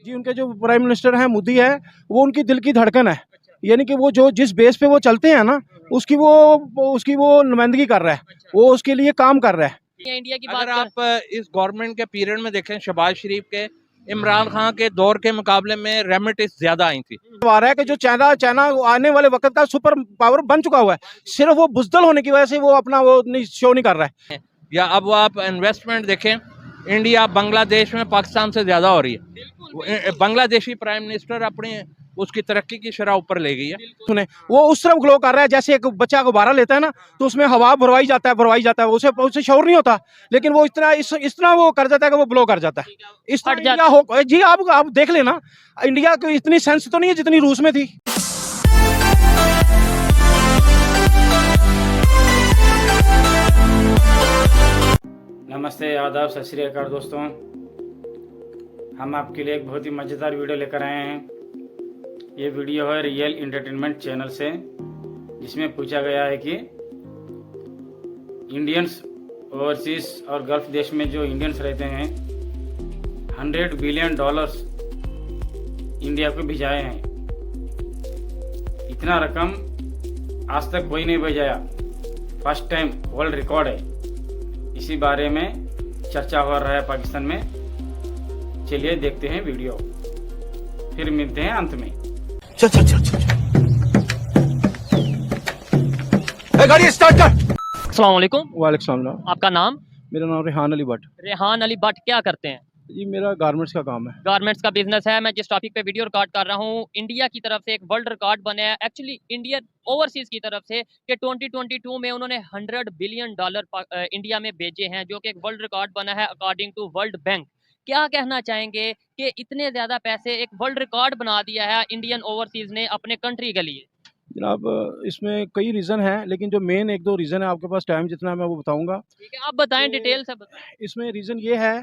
जी उनके जो prime minister हैं मोदी है, वो उनकी दिल की धड़कन है। यानी कि वो जो जिस बेस पे वो चलते हैं ना, उसकी वो नुमाइंदगी कर रहा है, वो उसके लिए काम कर रहा है। इंडिया की अगर बात आप इस गवर्नमेंट के पीरियड में देखें, शहबाज शरीफ के, इमरान खान के दौर के मुकाबले में रेमिटेंस ज्यादा आई थी। आ रहा है कि जो चाइना आने वाले वक्त का सुपर पावर बन चुका हुआ है, सिर्फ वो बुजदल होने की वजह से वो अपना वो शो नहीं कर रहा है। या अब आप इन्वेस्टमेंट देखें, इंडिया बांग्लादेश में पाकिस्तान से ज्यादा हो रही है। बांग्लादेशी प्राइम मिनिस्टर अपनी उसकी तरक्की की शरह ऊपर ले गई है। सुने वो उस तरफ ग्लो कर रहा है जैसे एक बच्चा गुब्बारा लेता है ना, तो उसमें हवा भरवाई जाता है उसे शौर नहीं होता, लेकिन वो इतना वो कर जाता है कि वो ब्लो कर जाता है। इस तरह इंडिया हो जी, आप देख लेना, इंडिया को इतनी सेंस तो नहीं है जितनी रूस में थी। नमस्ते, आदाब, सत श्री अकाल दोस्तों। हम आपके लिए एक बहुत ही मज़ेदार वीडियो लेकर आए हैं। ये वीडियो है रियल एंटरटेनमेंट चैनल से, जिसमें पूछा गया है कि इंडियंस ओवरसीज और गल्फ देश में जो इंडियंस रहते हैं $100 बिलियन इंडिया को भिजाए हैं। इतना रकम आज तक कोई नहीं भेजाया, फर्स्ट टाइम वर्ल्ड रिकॉर्ड है। इसी बारे में चर्चा हो रहा है पाकिस्तान में। चलिए देखते हैं वीडियो, फिर मिलते हैं अंत में। चल गाड़ी स्टार्ट कर। अस्सलाम वालेकुम। वालेकुम सलाम। आपका नाम? मेरा नाम रेहान अली भट्ट। रेहान अली भट्ट, क्या करते हैं? जी मेरा गारमेंट्स का काम है। गारमेंट्स का बिजनेस है। मैं जिस टॉपिक पे वीडियो रिकॉर्ड कर रहा हूँ, इंडिया की तरफ से एक वर्ल्ड रिकॉर्ड बना है, एक्चुअली इंडियन ओवरसीज की तरफ से, कि 2022 में उन्होंने $100 बिलियन इंडिया में भेजे हैं, जो कि एक वर्ल्ड रिकॉर्ड बना है अकॉर्डिंग टू वर्ल्ड बैंक। क्या कहना चाहेंगे कि इतने ज्यादा पैसे, एक वर्ल्ड रिकॉर्ड बना दिया है इंडियन ओवरसीज ने अपने कंट्री के लिए? जनाब इसमें कई रीज़न हैं, लेकिन जो मेन एक दो रीज़न है, आपके पास टाइम जितना मैं वो बताऊंगा। ठीक है, आप बताएं, तो डिटेल से बताएं। इसमें रीज़न ये है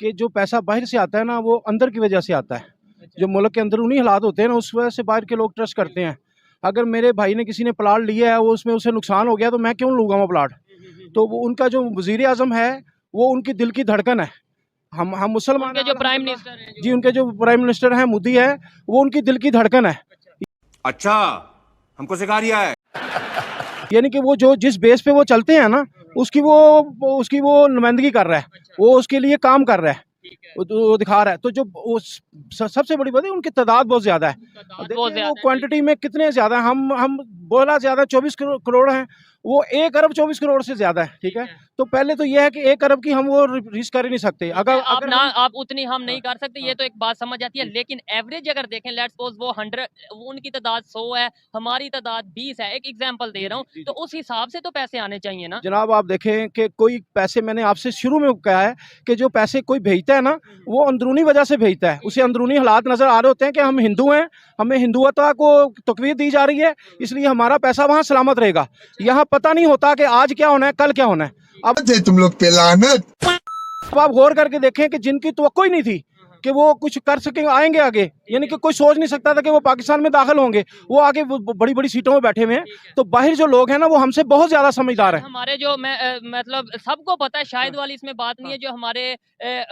कि जो पैसा बाहर से आता है ना, वो अंदर की वजह से आता है। जो मुल्क के अंदरूनी हालात होते हैं ना, उस वजह से बाहर के लोग ट्रस्ट करते हैं। अगर मेरे भाई ने किसी ने प्लाट लिया है, वो उसमें उसे नुकसान हो गया, तो मैं क्यों लूँगा वो प्लाट? तो वो उनका जो वज़ीर आज़म है, वो उनकी दिल की धड़कन है। हम मुसलमान, उनके जो प्राइम मिनिस्टर हैं, जी उनके जो प्राइम मिनिस्टर हैं मोदी है, वो उनकी दिल की धड़कन है। अच्छा, हमको सिखा रिया है। यानी कि वो जो जिस बेस पे वो चलते हैं ना, उसकी वो नुमाइंदगी कर रहा है, वो उसके लिए काम कर रहा है, वो दिखा रहा है। तो जो सबसे बड़ी बात है, उनकी तादाद बहुत ज्यादा है। देखिए वो क्वांटिटी में कितने ज्यादा, हम बोला ज्यादा 24 करोड़ हैं, वो 1 अरब 24 करोड़ से ज्यादा है। ठीक है, तो पहले तो ये है कि 1 अरब की हम वो रिस्क कर ही नहीं सकते। आप उतनी हम नहीं कर सकते, ये तो एक बात समझ आती है, लेकिन एवरेज अगर देखें, लेट्स सपोज वो 100, उनकी तादाद 100 है, हमारी तादाद 20 है, एक एग्जांपल दे रहा हूँ, तो उस हिसाब से तो पैसे आने चाहिए ना। जनाब आप देखें कि कोई पैसे, मैंने आपसे शुरू में कहा है कि जो पैसे कोई भेजता है ना, वो अंदरूनी वजह से भेजता है। उसे अंदरूनी हालात नजर आ रहे होते हैं कि हम हिंदू हैं, हमें हिंदुत्व को तकवीर दी जा रही है, इसलिए हमारा पैसा वहाँ सलामत रहेगा। यहाँ पता नहीं होता कि आज क्या होना है, कल क्या होना है। अब तुम लोग पे लानत। अब आप गौर करके देखें कि जिनकी तवक्को ही नहीं थी कि वो कुछ कर सकेंगे, आएंगे आगे, यानी कि कोई सोच नहीं सकता था कि वो पाकिस्तान में दाखिल होंगे, वो आगे बड़ी बड़ी सीटों में बैठे हुए हैं। तो बाहर जो लोग हैं ना, वो हमसे बहुत ज्यादा समझदार हैं। हमारे जो मतलब सबको पता है, शायद वाली इसमें बात नहीं है, जो हमारे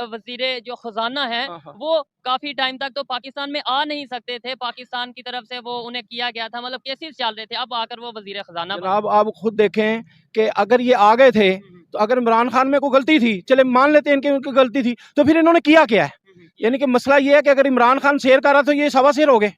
वजीरे जो खजाना है, वो काफी टाइम तक तो पाकिस्तान में आ नहीं सकते थे। पाकिस्तान की तरफ से वो उन्हें किया गया था, मतलब केसेस चल रहे थे, अब आकर वो वजीर खजाना। जनाब आप खुद देखें कि अगर ये आ गए थे, तो अगर इमरान खान में कोई गलती थी, चले मान लेते हैं इनकी उनकी गलती थी, तो फिर इन्होंने किया क्या है? यानी कि मसला ये है कि अगर इमरान खान शेर कर रहा, तो ये सवा शेर हो गए।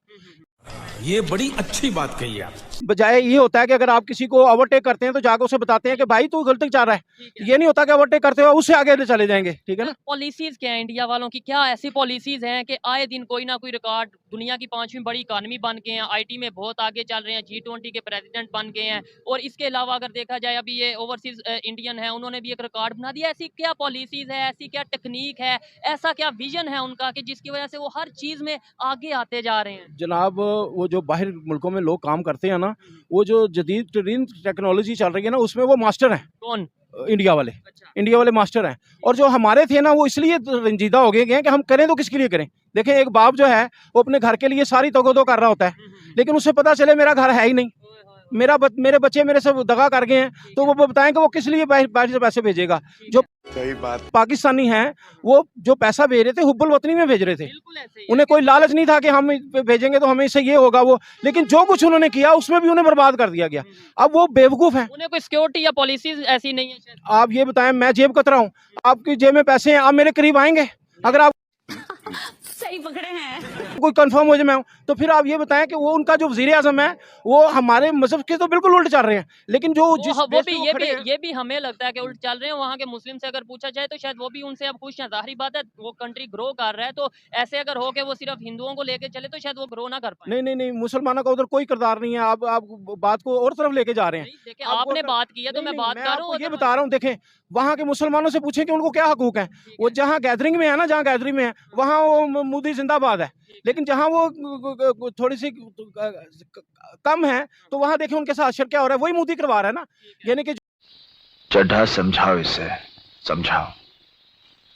ये बड़ी अच्छी बात कही आप। बजाय ये होता है कि अगर आप किसी को ओवरटेक करते हैं, तो जाकर उसे बताते हैं कि भाई तू गलती जा रहा है। ये नहीं होता कि ओवरटेक करते हुए उससे आगे चले जाएंगे। ठीक है ना। पॉलिसीज क्या है इंडिया वालों की? क्या ऐसी पॉलिसीज हैं कि आए दिन कोई ना कोई रिकॉर्ड, दुनिया की 5वीं बड़ी इकानमी बन गए हैं, आईटी में बहुत आगे चल रहे हैं, G20 के प्रेसिडेंट बन गए हैं, और इसके अलावा अगर देखा जाए, अभी ये ओवरसीज इंडियन है, उन्होंने भी एक रिकॉर्ड बना दिया। ऐसी क्या पॉलिसीज है, ऐसी क्या टेक्निक है, ऐसा क्या विजन है उनका कि जिसकी वजह से वो हर चीज में आगे आते जा रहे हैं? जनाब वो जो बाहर मुल्कों में लोग काम करते हैं ना, वो जो जदीद तरीन टेक्नोलॉजी चल रही है ना, उसमें वो मास्टर हैं। कौन? इंडिया वाले। अच्छा। इंडिया वाले मास्टर हैं। और जो हमारे थे ना, वो इसलिए रंजीदा हो गए हैं कि हम करें तो किसके लिए करें। देखें एक बाप जो है, वो अपने घर के लिए सारी तगोदो कर रहा होता है, लेकिन उसे पता चले मेरा घर है ही नहीं, मेरे बच्चे मेरे से दगा कर गए हैं, तो वो बताएं कि वो किस लिए बाहर से पैसे भेजेगा। जो सही बात। पाकिस्तानी हैं वो जो पैसा भेज रहे थे हुब्बुल वतनी में भेज रहे थे, बिल्कुल ऐसे ही है। उन्हें कोई लालच नहीं था कि हम भेजेंगे तो हमें इससे ये होगा वो, लेकिन जो कुछ उन्होंने किया उसमें भी उन्हें बर्बाद कर दिया गया। अब वो बेवकूफ़ हैं। उन्हें कोई सिक्योरिटी या पॉलिसीज ऐसी नहीं है शायद। आप ये बताएं, मैं जेब कतरा हूँ, आपकी जेब में पैसे हैं, आप मेरे करीब आएंगे? अगर आप सही पकड़े हैं। कोई कंफर्म हो जाए मैं हूं, तो फिर आप ये बताएं कि वो उनका जो वज़ीर आज़म है वो हमारे मजहब के तो बिल्कुल उल्ट चल रहे हैं, लेकिन जो जिस वो बेस भी पे वो ये खड़े भी हैं, ये भी हमें लगता है कि उल्ट चल रहे हैं। वहाँ के मुस्लिम से अगर पूछा जाए तो शायद वो भी उनसे अब खुश हैं। ज़ाहिर बात है, वो कंट्री ग्रो कर रहा है, तो ऐसे अगर हो के वो सिर्फ हिंदुओं को लेके चले तो शायद वो ग्रो ना कर पाए। नहीं, मुसलमानों का उधर कोई किरदार नहीं है। आप बात को और तरफ लेके जा रहे हैं। नहीं, देखिए आप आपने और- बात की है तो नहीं, मैं नहीं, बात कर रहा हूँ। आपको ये बता रहा हूँ, देखें वहाँ के मुसलमानों से पूछें कि उनको क्या हकूक है। वो जहाँ गैदरिंग में है ना, जहाँ गैदरिंग में है वहाँ वो मोदी जिंदाबाद है, लेकिन जहाँ वो थोड़ी सी कम है तो वहाँ देखें उनके साथ अशर क्या हो रहा है, वही मोदी करवा रहा है ना। यानी कि चड्ढा समझाओ इसे, समझाओ।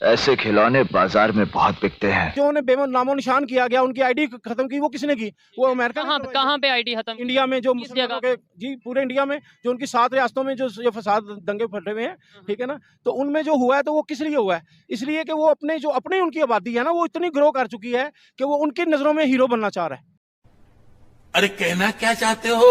ऐसे खिलौने बाजार में बहुत बिकते हैं। जो उन्हें बेमन नामो निशान किया गया, उनकी आईडी खत्म की, वो किसने की? वो अमेरिका ने करवाई। कहाँ पे आईडी खत्म? इंडिया में जो किस मुसलमानों जगह? के, जी पूरे इंडिया में जो उनकी 7 रियासतों में जो फसाद दंगे फटे हुए हैं, ठीक है ना, तो उनमें जो हुआ है तो वो किस लिए हुआ है? इसलिए कि वो अपनी उनकी आबादी है ना, वो इतनी ग्रो कर चुकी है कि वो उनकी नजरों में हीरो बनना चाह रहा है। अरे कहना क्या चाहते हो?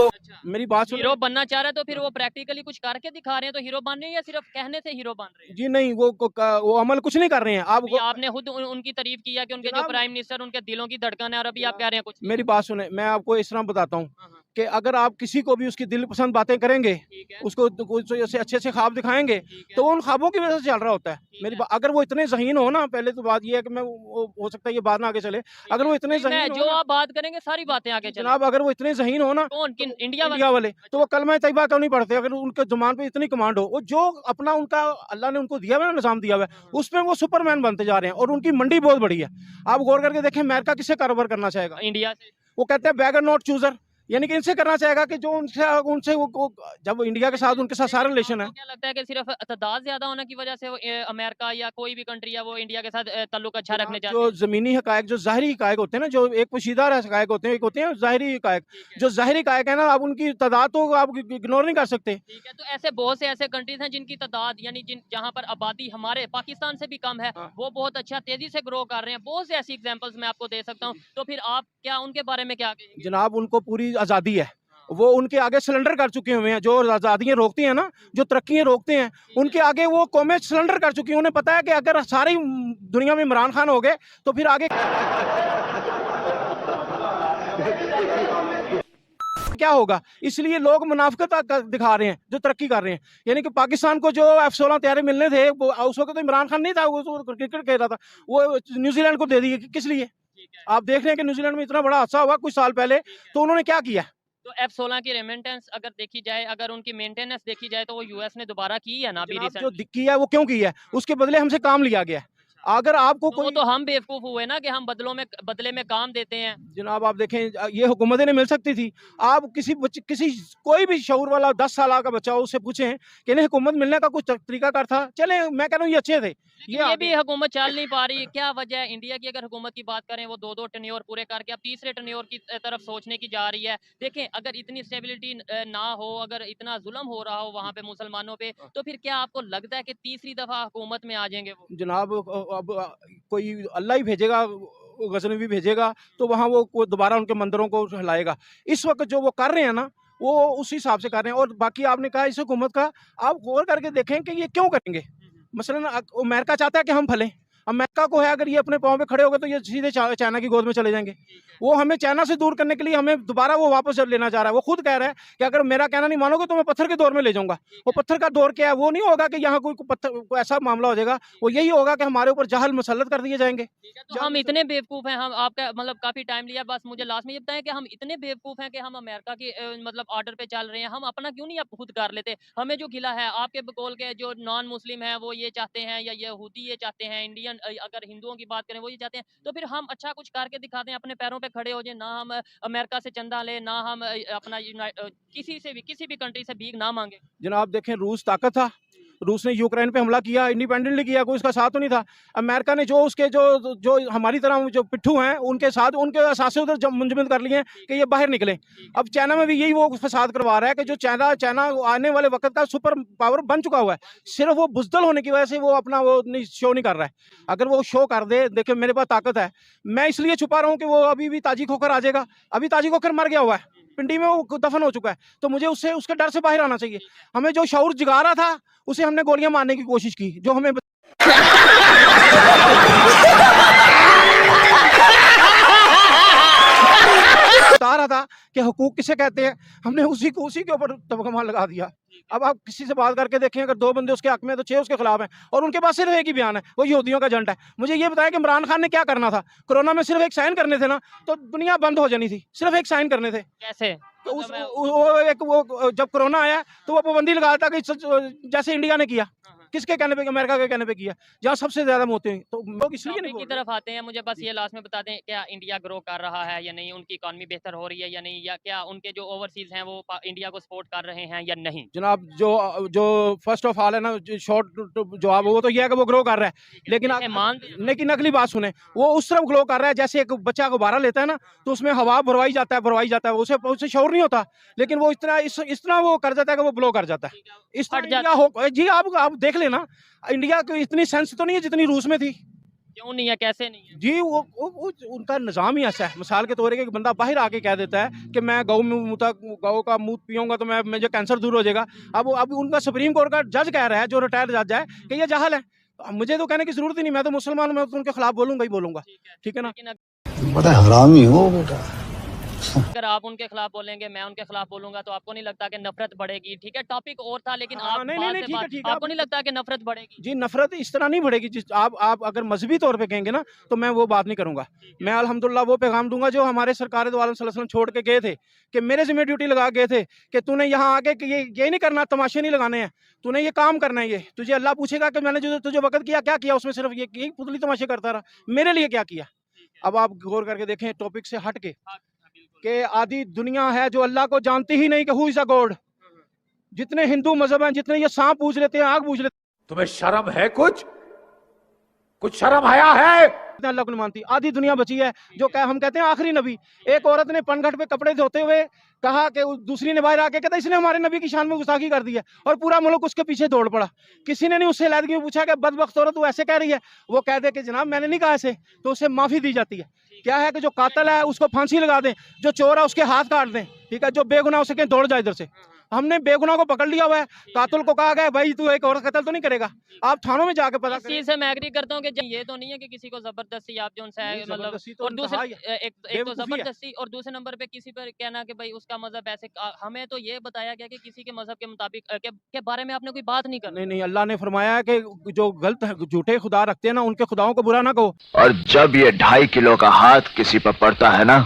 मेरी बात सुनो। हीरो बनना चाह रहा है तो फिर वो प्रैक्टिकली कुछ करके दिखा रहे हैं, तो हीरो बन रहे हैं या सिर्फ कहने से हीरो बन रहे हैं? जी नहीं, वो अमल कुछ नहीं कर रहे हैं। अभी आपने खुद उनकी तारीफ किया कि उनके जो जनाब- प्राइम मिनिस्टर उनके दिलों की धड़कन है, और अभी आप कह रहे हैं कुछ। मेरी बात सुने, मैं आपको इस तरह बताता हूँ हाँ, हाँ, कि अगर आप किसी को भी उसकी दिल पसंद बातें करेंगे, ठीक है, उसको कुछ ऐसे अच्छे ख्वाब दिखाएंगे, ठीक है, तो वो उन ख्वाबों की वजह से चल रहा होता है। ठीक मेरी है। अगर वो इतने ज़हीन हो ना, पहले तो बात ये है कि मैं हो सकता है ये बात ना आगे चले। अगर वो इतने नहीं, मैं ज़हीन जो हो ना, आप बात करेंगे सारी बातें आगे चले। जनाब अगर वो इतने ज़हीन हो ना, कौन किन? इंडिया वाले? इंडिया वाले, तो वो कलमा तैयबा क्यों नहीं पढ़ते? अगर उनके जुबान पे इतनी कमांड हो, वो जो अपना उनका अल्लाह ने उनको दिया हुआ है ना, निज़ाम दिया हुआ है, उसमें वो सुपरमैन बनते जा रहे हैं, और उनकी मंडी बहुत बड़ी है। आप गौर करके देखें, अमेरिका किससे कारोबार करना चाहेगा? इंडिया से। वो कहते हैं बैगर नॉट चूजर, यानी कि इनसे करना चाहेगा कि जो उनसे जब इंडिया के साथ उनके साथ सारा रिलेशन है। आपको क्या लगता है कि सिर्फ तादाद ज्यादा होने की वजह से वो अमेरिका या कोई भी कंट्री या वो इंडिया के साथ ताल्लुक अच्छा रखने चाहते जो हैं? जमीनी हकायक, जो ज़ाहिरी हकायक होते हैं ना, जो एक पोशीदा हकायक होते हैं, एक होते हैं ज़ाहिरी हकायक। जो ज़ाहिरी हकायक है ना, आप उनकी तादाद तो आप इग्नोर नहीं कर सकते। ठीक है, तो ऐसे बहुत से ऐसे कंट्रीज हैं जिनकी तादाद यानी जहां पर आबादी हमारे पाकिस्तान से भी कम है, हाँ। वो बहुत अच्छा तेजी से ग्रो कर रहे हैं। बहुत से ऐसी एग्जांपल्स मैं आपको दे सकता हूं, तो फिर आप क्या उनके बारे में क्या कहेंगे? जनाब उनको पूरी आज़ादी है, वो उनके आगे सिलेंडर कर चुके हुए हैं। जो आज़ादियाँ रोकती हैं ना, जो तरक्कियाँ रोकते हैं, उनके आगे वो कौमें सिलेंडर कर चुकी हैं। उन्हें पता है कि अगर सारी दुनिया में इमरान खान हो गए तो फिर आगे क्या होगा। इसलिए लोग मुनाफिकत दिखा रहे हैं, जो तरक्की कर रहे हैं। यानी कि पाकिस्तान को जो F-16 तैयारे मिलने थे, वो उस वक्त तो इमरान खान नहीं था, वो तो क्रिकेट खेल रहा था, वो न्यूजीलैंड को दे दिए। किस लिए? आप देख रहे हैं कि न्यूजीलैंड में इतना बड़ा हादसा हुआ कुछ साल पहले, तो उन्होंने क्या किया? तो F-16 की रेमेंटेंस अगर देखी जाए, अगर उनकी मेंटेनेंस देखी जाए, तो वो यूएस ने दोबारा की है ना अभी जनाब, जो रिसेंटली। दिक्की है वो क्यों की है? उसके बदले हमसे काम लिया गया है। अगर आपको तो वो कोई, तो हम बेवकूफ हुए ना कि हम बदले में काम देते हैं। जनाब आप देखें, ये हुकूमतें ने मिल सकती थी। आप किसी कोई भी शऊर वाला 10 साल का बच्चा हो, उससे पूछें कि इन्हें हुकूमत मिलने का कुछ तरीका कार था? चले, मैं कह रहा हूँ ये अच्छे थे। ये भी हुकूमत चल नहीं पा रही। क्या वजह है? इंडिया की अगर हुकूमत की बात करें, वो 2-2 टर्न्योर पूरे करके अब तीसरे टर्न्योर की तरफ सोचने की जा रही है। देखें, अगर इतनी स्टेबिलिटी ना हो, अगर इतना जुल्म हो रहा हो वहाँ पे मुसलमानों पे, तो फिर क्या आपको लगता है कि तीसरी दफा हुकूमत में आ जाएंगे वो? जनाब अब कोई अल्लाह ही भेजेगा, गजनवी भेजेगा, तो वहाँ वो दोबारा उनके मंदिरों को हिलाएगा। इस वक्त जो वो कर रहे हैं ना, वो उस हिसाब से कर रहे हैं। और बाकी आपने कहा इस हुकूमत का, आप गौर करके देखें कि ये क्यों करेंगे। मसलन अमेरिका चाहता है कि हम फलें। अमेरिका को है, अगर ये अपने पाँव पे खड़े हो गए तो ये सीधे चाइना की गोद में चले जाएंगे। वो हमें चाइना से दूर करने के लिए हमें दोबारा वो वापस लेना चाह रहा है। वो खुद कह रहा है कि अगर मेरा कहना नहीं मानोगे तो मैं पत्थर के दौर में ले जाऊंगा। वो पत्थर का दौर क्या है? वो नहीं होगा कि यहाँ कोई ऐसा मामला हो जाएगा। वो यही होगा कि हमारे ऊपर जहल मुसल्लत कर दिए जाएंगे। तो हम इतने बेवकूफ हैं, हम आपका मतलब काफी टाइम लिया, बस मुझे लास्ट में ये बताएं कि हम इतने बेवकूफ हैं कि हम अमेरिका के मतलब ऑर्डर पे चल रहे हैं। हम अपना क्यों नहीं आप खुद कर लेते? हमें जो गिला है आपके बकौल के जो नॉन मुस्लिम है वो ये चाहते हैं, या यहूदी ये चाहते हैं, इंडियन अगर हिंदुओं की बात करें वो ये चाहते हैं, तो फिर हम अच्छा कुछ करके दिखाते हैं, अपने पैरों पे खड़े हो जाए। ना हम अमेरिका से चंदा ले, ना हम अपना किसी भी कंट्री से भीख ना मांगे। जनाब देखें, रूस ताकत था, रूस ने यूक्रेन पे हमला किया, इंडिपेंडेंटली किया, कोई उसका साथ तो नहीं था। अमेरिका ने जो उसके जो हमारी तरह जो पिट्ठू हैं उनके साथ उनके असासे उधर मुंजमद कर लिए हैं कि ये बाहर निकले। अब चाइना में भी यही वो फसाद करवा रहा है कि जो चाइना आने वाले वक्त का सुपर पावर बन चुका हुआ है, सिर्फ वो बुजदल होने की वजह से वो अपना वो शो नहीं कर रहा है। अगर वो शो कर दे, देखिए मेरे पास ताकत है, मैं इसलिए छुपा रहा हूँ कि वो अभी भी ताजिक होकर आ जाएगा। अभी ताजिक होकर मर गया हुआ है, पिंडी में वो दफन हो चुका है, तो मुझे उससे उसके डर से बाहर आना चाहिए। हमें जो शऊर जगा रहा था उसे हमने गोलियां मारने की कोशिश की, जो हमें बता रहा था कि हुकूक किसे कहते हैं, हमने उसी के ऊपर तबकमा लगा दिया। अब आप किसी से बात करके देखें, अगर 2 बंदे उसके हक में तो 6 उसके खिलाफ हैं, और उनके पास सिर्फ एक ही बयान है, वो यहूदियों का एजेंट है। मुझे ये बताया कि इमरान खान ने क्या करना था, कोरोना में सिर्फ एक साइन करने थे ना, तो दुनिया बंद हो जानी थी, सिर्फ एक साइन करने थे। कैसे? तो वो जब कोरोना आया तो वो पाबंदी लगा था कि जैसे इंडिया ने किया, किसके कहने पे, अमेरिका के कहने पे किया, जहाँ सबसे ज्यादा मौतें हुई। तो लोग इसलिए नहीं की तरफ आते हैं। मुझे बस ये लास्ट में बता दें, क्या इंडिया ग्रो कर रहा है या नहीं, उनकी इकॉनमी बेहतर हो रही है या नहीं, या क्या उनके जो ओवरसीज हैं वो इंडिया को सपोर्ट कर रहे हैं या नहीं? जनाब, जो फर्स्ट ऑफ ऑल है ना, शॉर्ट जवाब वो तो ये है कि वो ग्रो कर रहा है, लेकिन लेकिन अगली बात सुने, वो उस तरफ ग्रो कर रहा है जैसे एक बच्चा गुब्बारा लेता है ना, तो उसमें हवा भरवाई जाता है उसे शौर नहीं होता, लेकिन वो इतना वो कर जाता है कि वो ब्लो कर जाता है। इस जी आप देख लेना, इंडिया को इतनी सेंस तो नहीं है जितनी रूस में थी। क्यों नहीं है, कैसे नहीं है? जी वो उनका निज़ाम ही ऐसा है। मिसाल के तौर पर एक बंदा बाहर आके कह देता है कि मैं गौ का मूत पीऊंगा तो मुझे कैंसर दूर हो जाएगा। अब उनका सुप्रीम कोर्ट का जज कह रहा है, जो रिटायर्ड जज है, कि ये जाहल है। मुझे तो कहने की जरूरत ही नहीं, मैं तो मुसलमान, मैं तो उनके खिलाफ बोलूंगा ही बोलूंगा, ठीक है ना। बड़ा हरामी हो बेटा। अगर आप उनके खिलाफ बोलेंगे, मैं उनके खिलाफ बोलूंगा, तो आपको नहीं लगता कि नफरत बढ़ेगी? ठीक है, टॉपिक और था, लेकिन आप आपको नहीं लगता कि नफरत बढ़ेगी? जी, नफरत इस तरह नहीं बढ़ेगी। आप अगर मजहबी तौर पे कहेंगे ना, तो मैं वो बात नहीं करूंगा। मैं अल्हम्दुलिल्लाह वो पैगाम दूंगा जो हमारे सरकार दो आलम सल्लल्लाहु अलैहि वसल्लम छोड़ के गए थे, कि मेरे जिम्मे ड्यूटी लगा गए थे कि तूने यहाँ आके कि ये नहीं करना, तमाशे नहीं लगाने हैं, तूने ये काम करना है। ये तुझे अल्लाह पूछेगा कि मैंने जो तुझे वक़्त किया, क्या किया उसमें, सिर्फ ये पुतली तमाशे करता रहा, मेरे लिए क्या किया। अब आप गौर करके देखें, टॉपिक से हट के, कि आधी दुनिया है जो अल्लाह को जानती ही नहीं कि हु इज अ गॉड। जितने हिंदू मजहब हैं, जितने ये सांप पूज लेते हैं, आग पूज लेते हैं, तुम्हें शर्म है? कुछ शर्म आया है? अल्लाह को नहीं मानती। आधी दुनिया बची है जो हम कहते हैं आखिरी नबी। एक औरत ने पनघट पे कपड़े धोते हुए कहा कि दूसरी ने बाहर आके कहता इसने हमारे नबी की शान में गुस्ताखी कर दी है, और पूरा मुल्क उसके पीछे दौड़ पड़ा। किसी ने नहीं उससे लैदगी में पूछा कि बदबख्त औरत तू ऐसे कह रही है। वो कह दे कि जनाब मैंने नहीं कहा ऐसे, तो उससे माफी दी जाती है। क्या है कि जो कातिल है उसको फांसी लगा दें, जो चोर है उसके हाथ काट दें, ठीक है, जो बेगुनाह उसे कहीं दौड़ जाए इधर से। हमने बेगुनाह को पकड़ लिया हुआ है, कातिल को कहा गया भाई तू एक औरत कत्ल तो नहीं करेगा, आप थानों में जाके पता करें। चीज से मैं एग्री करता हूँ कि ये तो नहीं है कि किसी को जबरदस्ती आप जो मतलब, और दूसरे एक तो जबरदस्ती, और दूसरे नंबर पे किसी पर कहना कि भाई उसका मजहब ऐसे। हमें तो ये बताया गया कि किसी के मजहब के मुताबिक के बारे में आपने कोई बात नहीं करनी। नहीं, अल्लाह ने फरमाया कि जो गलत झूठे खुदा रखते हैं ना, उनके खुदाओं को बुरा ना कहो। और जब ये 2.5 किलो का हाथ किसी पर पड़ता है ना,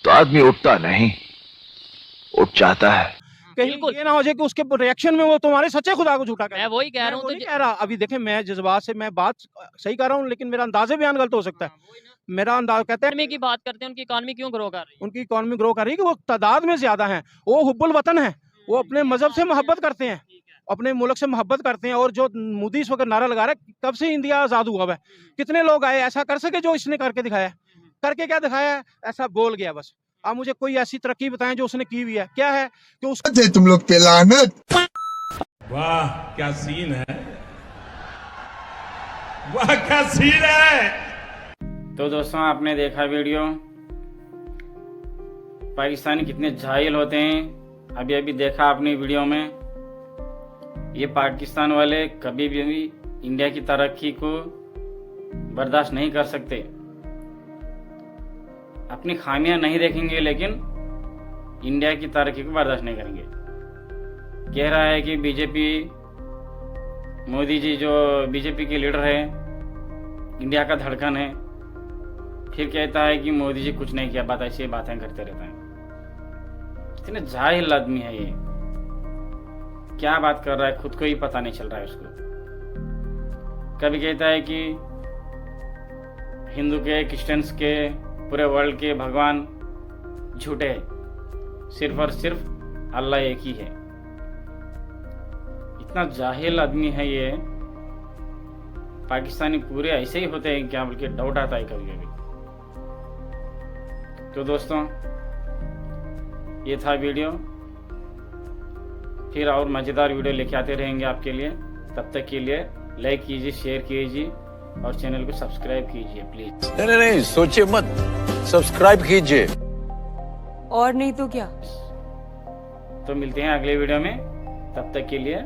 तो आदमी उठता नहीं, उठ जाता है। कहीं ये ना हो जाए कि उसके रिएक्शन में वो तुम्हारे सच्चे खुदा को झूठा करे। मैं वही कह रहा हूँ, कह रहा। अभी देखें, मैं जज्बात से मैं बात सही कर रहा हूँ, लेकिन मेरा अंदाजे बयान गलत हो सकता है। मेरा अंदाज कहते हैं की बात करते हैं, उनकी इकॉनमी क्यों ग्रो कर रही है? उनकी इकॉनमी ग्रो कर रही है कि वो तादाद में ज्यादा है, वो हुब्बुल वतन है, वो अपने मजहब से मोहब्बत करते हैं, अपने मुल्क से मोहब्बत करते हैं। और जो मोदी इस वक्त नारा लगा रहा है, कब से इंडिया आजाद हुआ है, कितने लोग आए ऐसा कर सके जो इसने करके दिखाया? करके क्या दिखाया है? ऐसा बोल गया बस। आप मुझे कोई ऐसी तरक्की बताएं जो उसने की हुई है। क्या है कि उसको तुम लोग पे लानत। वाह क्या सीन है, वाह क्या सीन है। तो दोस्तों, आपने देखा वीडियो, पाकिस्तानी कितने जाहिल होते हैं। अभी अभी देखा आपने वीडियो में, ये पाकिस्तान वाले कभी भी इंडिया की तरक्की को बर्दाश्त नहीं कर सकते। अपनी खामियां नहीं देखेंगे, लेकिन इंडिया की तरक्की को बर्दाश्त नहीं करेंगे। कह रहा है कि बीजेपी, मोदी जी जो बीजेपी के लीडर है, इंडिया का धड़कन है, फिर कहता है कि मोदी जी कुछ नहीं किया, बात ऐसी बातें करते रहते हैं। इतने जाहिल आदमी है ये, क्या बात कर रहा है खुद को ही पता नहीं चल रहा है उसको। कभी कहता है कि हिंदू के, क्रिश्चियंस के, पूरे वर्ल्ड के भगवान झूठे हैं, सिर्फ और सिर्फ अल्लाह एक ही है। इतना जाहिल आदमी है ये। पाकिस्तानी पूरे ऐसे ही होते हैं क्या, बल्कि डाउट आता है कभी कभी। तो दोस्तों ये था वीडियो, फिर और मज़ेदार वीडियो लेके आते रहेंगे आपके लिए। तब तक के लिए लाइक कीजिए, शेयर कीजिए और चैनल को सब्सक्राइब कीजिए प्लीज। नहीं, सोचिए मत, सब्सक्राइब कीजिए। और नहीं तो क्या। तो मिलते हैं अगले वीडियो में, तब तक के लिए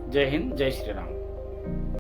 जय हिंद, जय श्री राम।